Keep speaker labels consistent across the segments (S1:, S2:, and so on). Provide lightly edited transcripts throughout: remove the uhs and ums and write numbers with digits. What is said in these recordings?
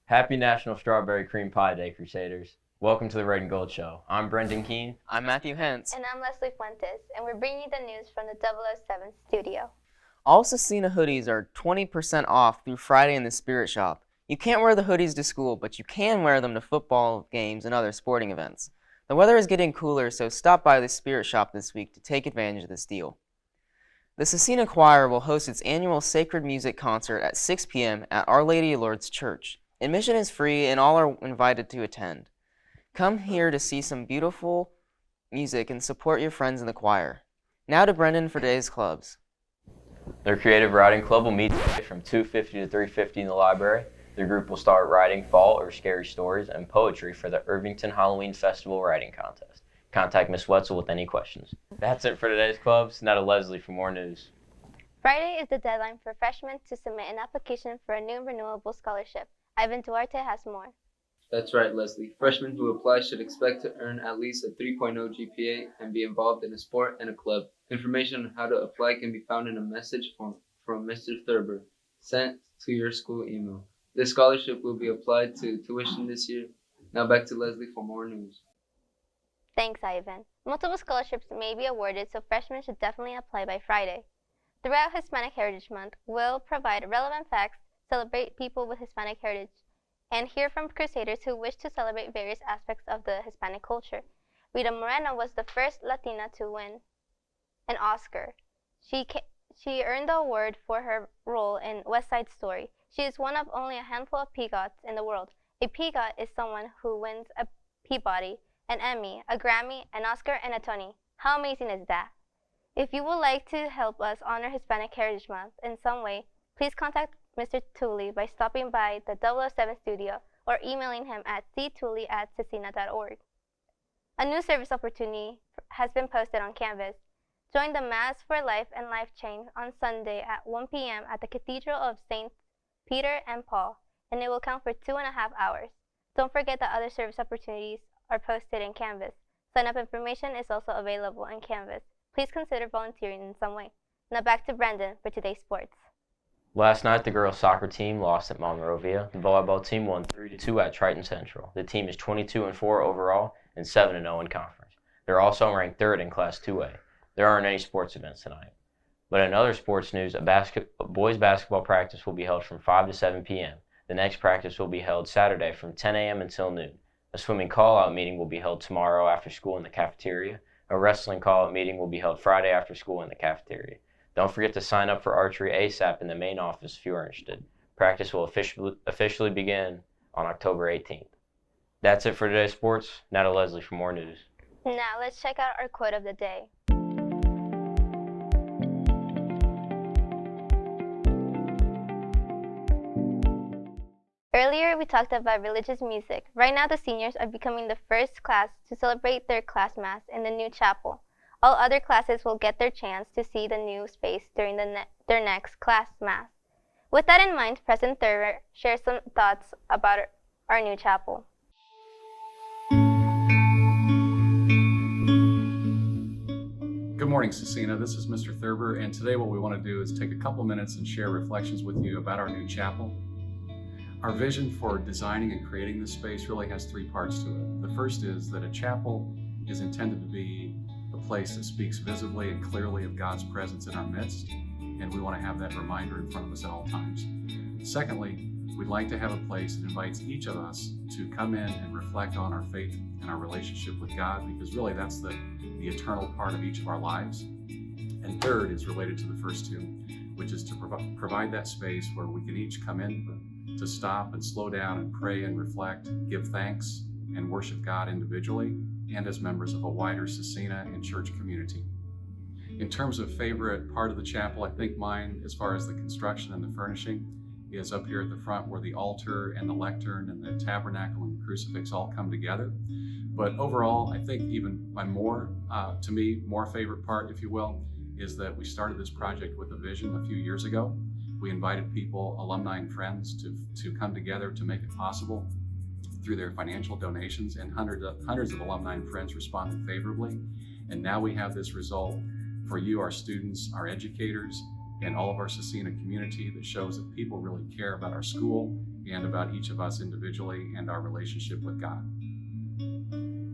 S1: Happy National Strawberry Cream Pie Day, Crusaders. Welcome to the Red and Gold Show. I'm Brendan Keene.
S2: I'm Matthew Hentz.
S3: And I'm Leslie Fuentes, and we're bringing you the news from the 007 studio.
S2: All Scecina hoodies are 20% off through Friday in the Spirit Shop. You can't wear the hoodies to school, but you can wear them to football games and other sporting events. The weather is getting cooler, so stop by the Spirit Shop this week to take advantage of this deal. The Scecina Choir will host its annual sacred music concert at 6 p.m. at Our Lady of Lourdes Church. Admission is free and all are invited to attend. Come here to see some beautiful music and support your friends in the choir. Now to Brendan for today's clubs.
S1: Their creative writing club will meet today from 2:50 to 3:50 in the library. The group will start writing fall or scary stories and poetry for the Irvington Halloween Festival writing contest. Contact Ms. Wetzel with any questions. That's it for today's clubs. Now to Leslie for more news.
S3: Friday is the deadline for freshmen to submit an application for a new renewable scholarship. Ivan Duarte has more.
S4: That's right, Leslie. Freshmen who apply should expect to earn at least a 3.0 GPA and be involved in a sport and a club. Information on how to apply can be found in a message from Mr. Thurber, sent to your school email. This scholarship will be applied to tuition this year. Now back to Leslie for more news.
S3: Thanks, Ivan. Multiple scholarships may be awarded, so freshmen should definitely apply by Friday. Throughout Hispanic Heritage Month, we'll provide relevant facts, celebrate people with Hispanic heritage, and hear from Crusaders who wish to celebrate various aspects of the Hispanic culture. Rita Moreno was the first Latina to win an Oscar. She earned the award for her role in West Side Story. She is one of only a handful of PGOTs in the world. A PGOT is someone who wins a Peabody, an Emmy, a Grammy, an Oscar, and a Tony. How amazing is that? If you would like to help us honor Hispanic Heritage Month in some way, please contact Mr. Tooley by stopping by the 007 studio or emailing him at ctooley@scecina.org. A new service opportunity has been posted on Canvas. Join the Mass for Life and Life Change on Sunday at 1 p.m. at the Cathedral of St. Peter and Paul, and it will count for 2.5 hours. Don't forget that other service opportunities are posted in Canvas. Sign-up information is also available in Canvas. Please consider volunteering in some way. Now back to Brendan for today's sports.
S1: Last night, the girls' soccer team lost at Monrovia. The volleyball team won 3-2 at Triton Central. The team is 22-4 overall and 7-0 in conference. They're also ranked third in Class 2A. There aren't any sports events tonight. But in other sports news, a boys basketball practice will be held from 5 to 7 p.m. The next practice will be held Saturday from 10 a.m. until noon. A swimming call-out meeting will be held tomorrow after school in the cafeteria. A wrestling call-out meeting will be held Friday after school in the cafeteria. Don't forget to sign up for archery ASAP in the main office if you are interested. Practice will officially begin on October 18th. That's it for today's sports. Now to Leslie for more news.
S3: Now let's check out our quote of the day. Earlier, we talked about religious music. Right now, the seniors are becoming the first class to celebrate their class mass in the new chapel. All other classes will get their chance to see the new space during their next class mass. With that in mind, President Thurber shares some thoughts about our new chapel.
S5: Good morning, Scecina. This is Mr. Thurber, and today what we want to do is take a couple minutes and share reflections with you about our new chapel. Our vision for designing and creating this space really has three parts to it. The first is that a chapel is intended to be a place that speaks visibly and clearly of God's presence in our midst, and we want to have that reminder in front of us at all times. Secondly, we'd like to have a place that invites each of us to come in and reflect on our faith and our relationship with God, because really that's the eternal part of each of our lives. And third is related to the first two, which is to provide that space where we can each come in to stop and slow down and pray and reflect, give thanks, and worship God individually and as members of a wider Scecina and church community. In terms of favorite part of the chapel, I think mine, as far as the construction and the furnishing, is up here at the front where the altar and the lectern and the tabernacle and the crucifix all come together. But overall, I think even my more favorite part, if you will, is that we started this project with a vision a few years ago. We invited people, alumni and friends, to come together to make it possible through their financial donations, and hundreds of alumni and friends responded favorably. And now we have this result for you, our students, our educators, in all of our Scecina community that shows that people really care about our school and about each of us individually and our relationship with God.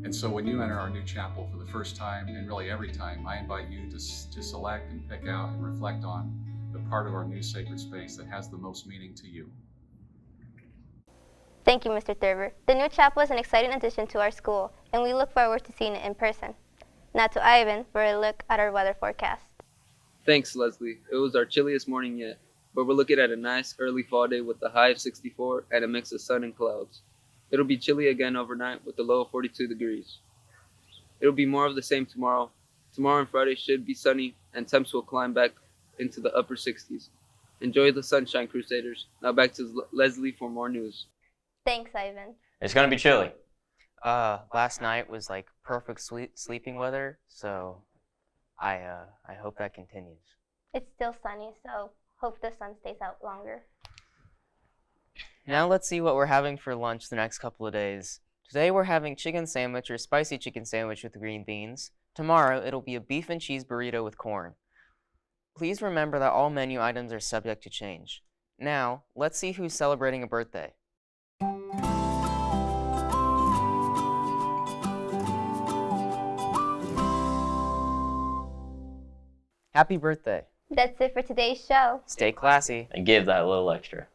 S5: And so when you enter our new chapel for the first time, and really every time, I invite you to select and pick out and reflect on the part of our new sacred space that has the most meaning to you.
S3: Thank you, Mr. Thurber. The new chapel is an exciting addition to our school, and we look forward to seeing it in person. Now to Ivan for a look at our weather forecast.
S4: Thanks, Leslie. It was our chilliest morning yet, but we're looking at a nice early fall day with a high of 64 and a mix of sun and clouds. It'll be chilly again overnight with a low of 42 degrees. It'll be more of the same tomorrow. Tomorrow and Friday should be sunny, and temps will climb back into the upper 60s. Enjoy the sunshine, Crusaders. Now back to Leslie for more news.
S3: Thanks, Ivan.
S1: It's going to be chilly.
S2: Last night was like perfect sleeping weather, so I hope that continues.
S3: It's still sunny, so hope the sun stays out longer.
S2: Now let's see what we're having for lunch the next couple of days. Today we're having chicken sandwich or spicy chicken sandwich with green beans. Tomorrow it'll be a beef and cheese burrito with corn. Please remember that all menu items are subject to change. Now, let's see who's celebrating a birthday. Happy birthday.
S3: That's it for today's show.
S2: Stay classy.
S1: And give that a little extra.